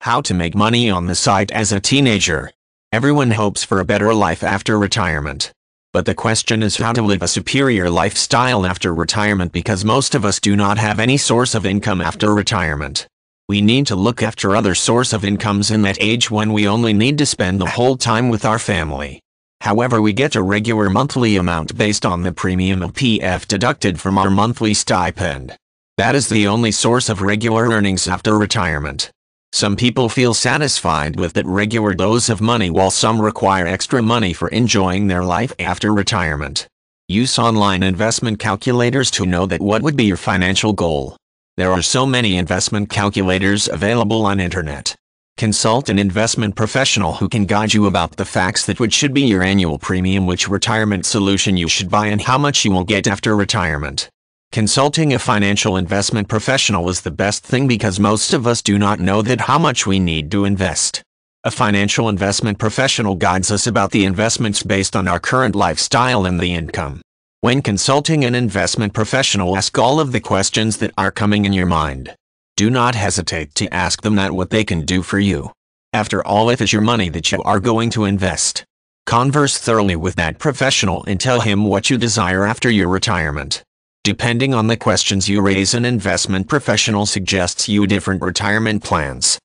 How to make money on the side as a teenager. Everyone hopes for a better life after retirement. But the question is how to live a superior lifestyle after retirement, because most of us do not have any source of income after retirement. We need to look after other source of incomes in that age when we only need to spend the whole time with our family. However, we get a regular monthly amount based on the premium of PF deducted from our monthly stipend. That is the only source of regular earnings after retirement. Some people feel satisfied with that regular dose of money, while some require extra money for enjoying their life after retirement. Use online investment calculators to know that what would be your financial goal. There are so many investment calculators available on internet. Consult an investment professional who can guide you about the facts that what should be your annual premium, which retirement solution you should buy, and how much you will get after retirement. Consulting a financial investment professional is the best thing, because most of us do not know that how much we need to invest. A financial investment professional guides us about the investments based on our current lifestyle and the income. When consulting an investment professional, ask all of the questions that are coming in your mind. Do not hesitate to ask them that what they can do for you. After all, it is your money that you are going to invest. Converse thoroughly with that professional and tell him what you desire after your retirement. Depending on the questions you raise, an investment professional suggests you different retirement plans.